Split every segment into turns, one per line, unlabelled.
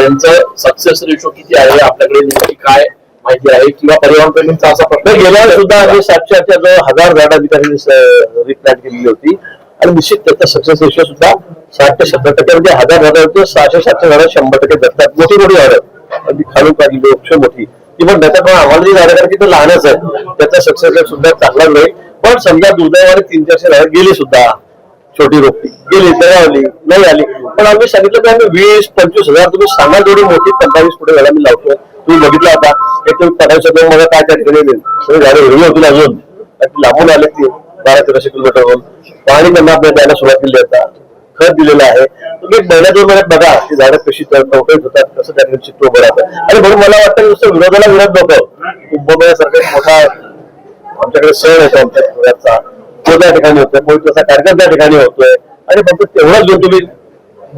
त्यांचं success ratio किती आहे आपल्याकडे नेमकी काय माहिती आहे किंवा पर्यावरण प्रेमींचा असा प्रश्न
गेल्या सुद्धा आम्ही 700च्या जो 1000 झाडं ठिकाणी रिप्लांट केलेली होती आणि निश्चित त्याचा सक्सेस रेशो सुद्धा 60 ते 70% म्हणजे 1000 झाडांचे 600-700 झाडं 100% जगतात. मोठी मोठी झाडं अगदी खालून काढलेली वृक्ष मोठी किंवा त्याच्यामुळे आम्हाला जी झाडं कारण की ते लहानच आहे त्याचा सक्सेस रेट सुद्धा चांगला नाही. पण समजा दुर्दैवाने 300-400 झाडं गेली सुद्धा छोटी रोपटी गेली दगावली नाही आली पण आम्ही सांगितलं की आम्ही 20-25 हजार तुम्ही सांगा जेवढी मोठी 15-20 फुटे झाडं मी लावतोय. तुम्ही बघितला आता एक तुम्ही 15 मला काय त्या ठिकाणी सगळे झाडं हिरवी होतील अजून लांबून आले ती 1200-1300 किलोमीटरवरून पाणी त्यांना आपल्याला द्यायला सुरुवात केली आता खत दिलेलं आहे. तुम्ही एक महिन्या 2 महिन्यात बघा ती झाडं कशी टवटवीत होतात कसं त्या ठिकाणी चित्र उभं राहतं. आणि म्हणून मला वाटतं नुसतं विरोधाला विरोध नको कुंभमेळ्यासारखा मोठा आमच्याकडे सण येतो आमच्या पुण्याचा तो त्या ठिकाणी होतोय पवित्रचा कार्यक्रम त्या ठिकाणी होतोय आणि फक्त तेवढंच घेऊन तुम्ही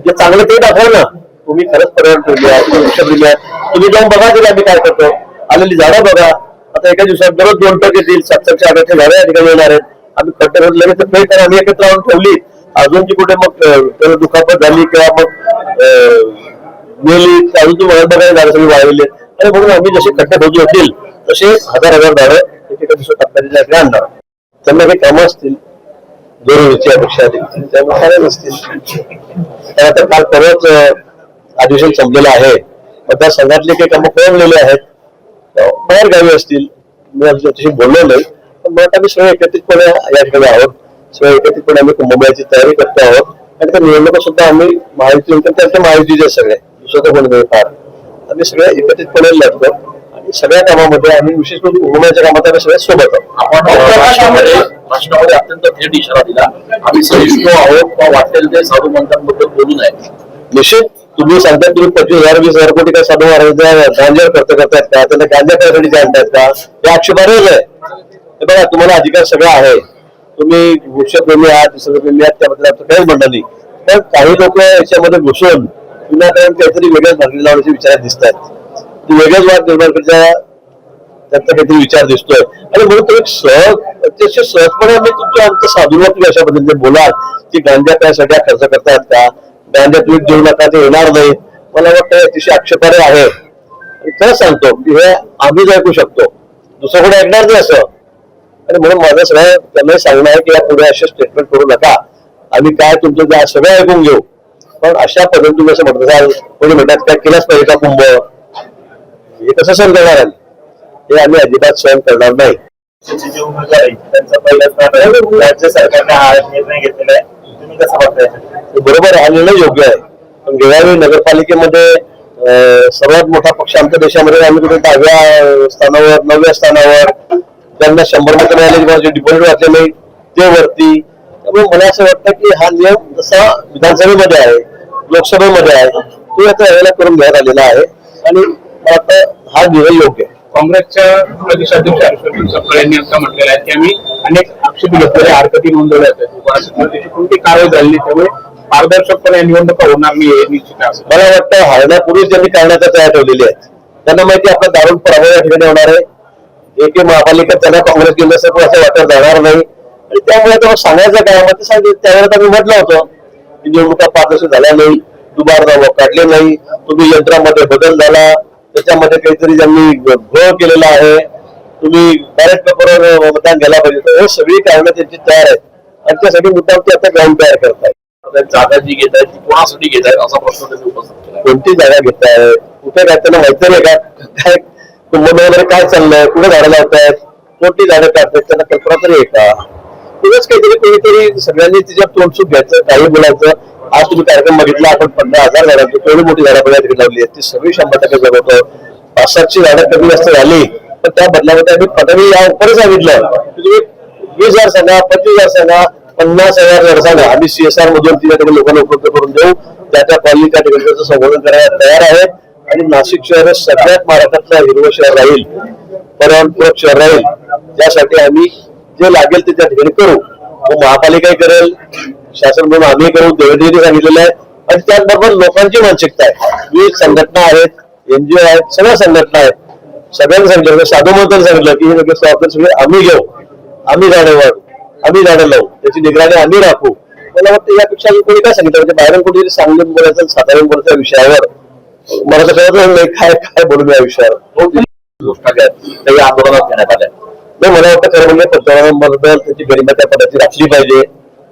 जे चांगलं ते दाखवा ना. तुम्ही खरंच पर्यावरण ठेवली आहे तुम्ही वृक्ष दिली आहे तुम्ही जाऊन बघा तरी आम्ही काय करतो आलेली झाडं बघा. आता एका दिवसात दररोज 2 टक्के येतील 700-800 झाडं या ठिकाणी येणार आहेत. आम्ही खड्डे लगेच फेक तर आम्ही एकत्र आणून ठेवली अजूनची कुठे मग त्याला दुखापत झाली किंवा मग मेली अजून ती वळण बघायला झाडं सगळी वाढवली आणि म्हणून आम्ही जसे खड्डे खोदले होतील तसे 1000 झाडं एका दिवसात आपल्याला आणणार. त्यांना काही कामं असतील जरुरीची अपेक्षा त्यानुसार नसतील. त्यानंतर काल परत अधिवेशन संपलेलं आहे मतदारसंघातले काही कामं कोणलेले आहेत बाहेर गावी असतील मी त्याच्याशी बोललो नाही पण मग आम्ही सगळे एकत्रितपणे या ठिकाणी आहोत. सगळे एकत्रितपणे आम्ही कुंभमेळ्याची तयारी करतो आहोत आणि त्या निवडणुका सुद्धा आम्ही महायुती त्यांच्या महायुतीचे सगळे दुसरं कोणी नाही फार आम्ही सगळे एकत्रितपणे लढतो आणि सगळ्या कामामध्ये आम्ही विशेष करून कुंभमेळ्याच्या कामात आम्ही सगळे सोबत आहोत.
आपण राष्ट्रामध्ये अत्यंत थेट इशारा दिला आम्ही सहिष्णू आहोत किंवा वाटेल ते साधू मंत्रांबद्दल बोलू नये.
निश्चित तुम्ही सांगता तुम्ही 25,000-20,000 कोटी काय साधू महाराज गांजा खर्च करतायत का त्यांना गांजा करायसाठी जाणतायत का हे आक्षेपार्हच आहे. हे बघा तुम्हाला अधिकार सगळा आहे तुम्ही वृक्षप्रेमी आहात निसर्गप्रेमी आहात त्याबद्दल आमचं काहीच म्हणणं नाही. पण काही लोक याच्यामध्ये घुसून विनाकारण काहीतरी वेगळ्याच भाकरी लावण्याचे विचार दिसत आहेत वेगळ्याच वाद निर्माण करण्याचा त्यांचा काहीतरी विचार दिसतोय आणि म्हणून तुम्ही अतिशय सहजपणे आम्ही तुमच्या आमचं साधूत्व अशा पद्धतीने बोलाल की गांजा त्यासाठी खर्च करतायत का गांजा तुम्ही देऊ नका ते येणार नाही. मला वाटतं अतिशय आक्षेपार्ह आहे आणि खरं सांगतो की हे आम्हीच ऐकू शकतो दुसरं कोणी ऐकणार नाही असं. आणि म्हणून माझं सगळं त्यांनाही सांगणं आहे की या पुढे असे स्टेटमेंट करू नका आम्ही काय तुमचं ते सगळं ऐकून घेऊ पण अशा पद्धतीने तुम्ही असं म्हणतात कोणी म्हणतात काय केलंच पाहिजे का कुंभ हे कसं सहन करणार आहे हे आम्ही अजिबात सहन करणार नाही.
जे उमेदवार आहे त्यांचा पहिला राज्य सरकारने हा निर्णय घेतलेला आहे तुम्ही कसं बघताय?
बरोबर हा निर्णय योग्य आहे पण गेल्यावेळी नगरपालिकेमध्ये सर्वात मोठा पक्ष आमच्या देशामध्ये आम्ही कुठे 10व्या स्थानावर 9व्या स्थानावर ज्यांना 100 मतं मिळाले डिपॉझिट वाटले नाही ते वरती. त्यामुळे मला असं वाटतं की हा नियम जसा विधानसभेमध्ये आहे लोकसभेमध्ये आहे तो आता यावेळेला करून घेण्यात आलेला आहे आणि मला वाटतं हा निर्णय योग्य आहे.
काँग्रेसच्या प्रदेशाध्यक्ष हर्षवर्धन सपकाळ यांनी आता म्हटलेलं आहे की आम्ही अनेक आक्षेप घेतलेले हरकती नोंदवल्या आहेत त्याची कोणती कारवाई झाली त्यामुळे पारदर्शकपणे निवडणुका होणार नाही हे निश्चित आहे.
मला वाटतं हरण्यापूर्वीच त्यांनी करण्याचा तयार ठेवलेली आहेत. त्यांना माहिती आपला दारुण पराभव या ठिकाणी होणार आहे एक महापालिका त्यांना काँग्रेस केलं असं वाटत जाणार नाही आणि त्यामुळे तेव्हा सांगायचं काय मग ते सांगितलं त्यावेळेला आम्ही म्हटलं होतं की निवडणुका पारदर्शक झाल्या नाही दुबार दावा काढले नाही तुम्ही यंत्रामध्ये बदल झाला त्याच्यामध्ये काहीतरी ज्यांनी घोळ केलेला आहे तुम्ही बॅलेट पेपरवर मतदान घ्यायला पाहिजे तर हे सगळी कारणं त्यांची तयार आहेत आणि त्यासाठी मुद्दाम ते आता ग्राउंड तयार करतायत.
जागा जी घेत आहेत ती कोणासाठी घेत आहेत असा प्रश्न त्यांनी उपस्थित केला.
कोणती जागा घेताय कुठे काय त्यांना माहिती नाही का काय कुंभमेळ्यामध्ये काय चाललंय कुठे झाडं लावतायत कोणती झाडं काढतायत त्यांना कल्पना तरी आहे का? तुझंच काहीतरी कोणीतरी सगळ्यांनी तिच्या तोंडसूक घ्यायचं काही बोलायचं. आज तुम्ही कार्यक्रम बघितला आपण 15,000 झाडांची केवढी मोठी झाडं बघायला तिकडे लावली आहेत ती सगळी 100% जगवतो. 500ची झाडं कमी जास्त झाली पण त्या बदलामध्ये आम्ही पदवी या उपर सांगितलं की तुम्ही 20,000 सांगा 25,000 सांगा 50,000 झाड सांगा आम्ही CSR मधून तिच्या ठिकाणी लोकांना उपलब्ध करून देऊ त्या कॉलनी त्या ठिकाणी त्याचं संवर्धन करायला तयार आहेत आणि नाशिक शहर सगळ्यात महाराष्ट्रातलं हिरवं शहर राहील पर्यावरणपूरक शहर राहील त्यासाठी आम्ही जे लागेल ते त्या ठिकाणी करू. महापालिकाही करेल शासन म्हणून आम्ही करू देवेंद्रजी सांगितलेलं आहे आणि त्याचबरोबर लोकांची मानसिकता आहे. विविध संघटना आहेत NGO आहेत सगळ्या संघटना आहेत सगळ्यांनी सांगितलं साधू मंत्री सांगितलं की हे जबाबदारी सगळे आम्ही घेऊ आम्ही झाडं वाढू आम्ही झाडं लावू त्याची निगराणी आम्ही राखू. मला वाटतं यापेक्षा कोणी काय सांगितलं म्हणजे बाहेरून कुठेतरी सांगून बोलायचं साधारण बोलायच्या विषयावर मला तर कळत नाही काय काय बोलू या विषयावर.
घोषणा काही आंदोलनात घेण्यात आल्या.
नाही, मला वाटतं खरं म्हणजे पंतप्रधानांबद्दल त्याची गरिमा त्या पदाची राखली पाहिजे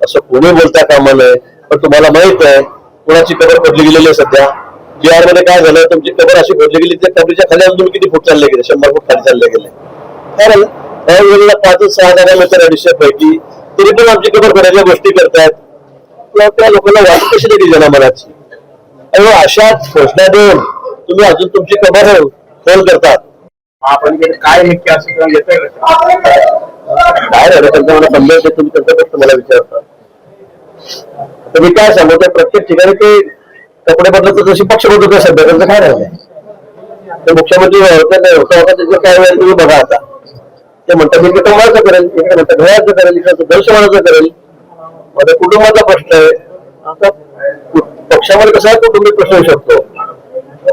असं कोणी बोलता कामा नये. पण तुम्हाला माहित आहे कोणाची कबर पडली गेलेली आहे सध्या. बिहार मध्ये काय झालं, तुमची कबर अशी पडली गेली त्या कबरीच्या खाली अजून तुम्ही किती फूट चालले गेले, 100 फूट खाली चालले गेले. काय झालं, त्यावेळेला 5-6 जागा मिळतात 250 पैकी, तरी पण आमची कबर पडायच्या गोष्टी करतायत. त्या लोकांना वाटत कशी दिली जनामनाची. आणि अशा घोषणा देऊन तुम्ही अजून तुमची कबर खोल करतात.
महापालिकेत काय नक्की असं किंवा येतंय का?
काय झालं त्यांचा मला संदेश तुम्ही त्यांच्याकडे मला विचारता. तर मी काय सांगू, त्या प्रत्येक ठिकाणी ते कपडे बदलत जशी पक्ष बदलतो सध्या त्यांचं काय राहिलंय. ते मुख्यमंत्री होता त्याचं काय वेळ तुम्ही बघा आता. ते म्हणतात इकडे कमळाचं करेल, इकडे म्हणतात घराचं करेल, इकडे दर्शनाचं करेल. माझ्या कुटुंबाचा प्रश्न आहे. आता पक्षामध्ये कसा कुटुंबिक प्रश्न होऊ शकतो,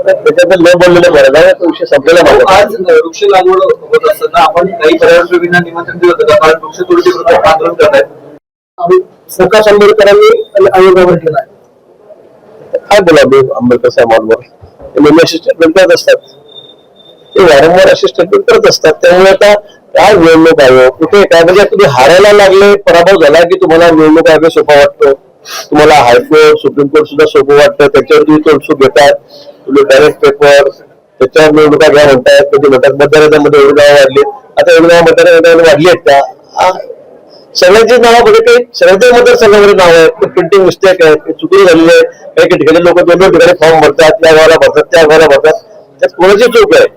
त्याच्यात न बोललेलं बरं नाही. तो विषय संपलेला माझा.
आज वृक्ष लागवड होत असताना आपण काही पर्यावरणप्रेमींना निमंत्रण दिलं होतं का? कारण वृक्षतोडीचे विरोधात आंदोलन करतायत.
प्रकाश आंबेडकरांनी आयोगावर केला. काय बोला आंबेडकर साहेबांवर, ते नेहमी असे स्टेटमेंट करत असतात, ते वारंवार असे स्टेटमेंट करत असतात. त्यामुळे आता काय निवडणूक आयोग कुठे काय, म्हणजे तुम्ही हारायला लागले, पराभव झाला की तुम्हाला निवडणूक आयोग सोपा वाटतो, तुम्हाला हायकोर्ट सुप्रीम कोर्ट सुद्धा सोपं वाटतं, त्याच्यावर तुम्ही तोडसूक घेतात. तुम्ही बॅलेट पेपर त्याच्यावर निवडणुका घ्या म्हणतायत. कधी म्हणतात मतदारांमध्ये एवढी नावं वाढली, आता एवढी नावं मतदारांमध्ये वाढली आहेत का? सगळ्यांची नावं बघा, काही सगळ्यांच्या मतदारसंघामध्ये नाव आहे, ते प्रिंटिंग मिस्टेक आहे, ते चुकी झालेली आहे. काही ठिकाणी लोक 2-2 ठिकाणी फॉर्म भरतात, त्या गावाला भरतात, त्या गावाला भरतात, त्यात कोणाची चूक आहे.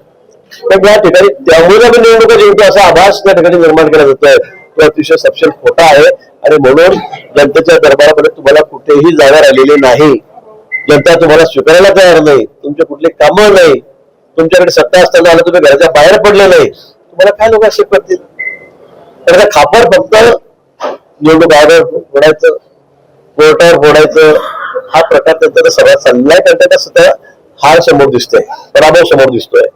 पण या ठिकाणी त्यामुळे आम्ही निवडणुका जिंकतो असा आभास त्या ठिकाणी निर्माण केला जातोय. तो अतिशय सपशेल खोटा आहे. आणि म्हणून जनतेच्या दरबारामध्ये तुम्हाला कुठेही जागा राहिलेली नाही. जनता तुम्हाला स्वीकारायला तयार नाही. तुमचे कुठले कामं नाही. तुमच्याकडे सत्ता असताना आलं तुम्ही घराच्या बाहेर पडले नाही. तुम्हाला काय लोक असे करतील. तर खापर फक्त निवडणूक आयोगावर फोडायचं, कोर्टावर फोडायचं, हा प्रकार त्यांचा सगळ्यात चाललाय. त्यांच्या सध्या हार समोर दिसतोय, पराभव समोर दिसतोय.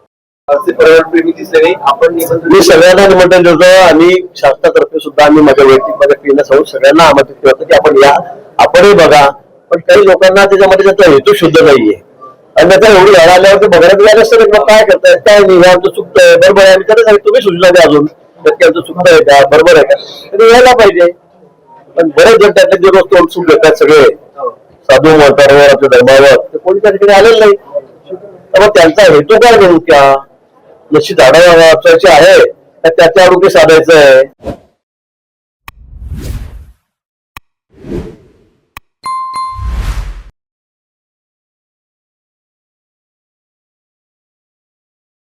पर्यावरणप्रेमी दिसले नाही. आपण
मी सगळ्यांना निमंत्रण देतो. आणि शासनातर्फे सुद्धा आम्ही माझ्या वैयक्तिक माझ्या टीमला सांगून सगळ्यांना आमंत्रित करतो की आपण या, आपणही बघा. पण काही लोकांना त्याच्यामध्ये त्याचा हेतू शुद्ध नाहीये. आणि त्याचा एवढी वेळ आल्यावर ते बघायला गेलं असतं काय करताय, काय नाही, आमचं चुकतंय, बरोबर आहे. त्याला तुम्ही सूचना द्या अजून, आमचं चुकतं आहे का, बरोबर आहे का, ते यायला पाहिजे. पण बरेच जण त्यातले जे रोज तोडसूक घेतात सगळे साधू महत्वावर आपल्या धर्मावर, ते कोणी त्या ठिकाणी आलेलं नाही. तर मग त्यांचा हेतू काय नेमका, जशी झाडं वाचवायची आहे त्याच्या आरोग्य साधायचं आहे.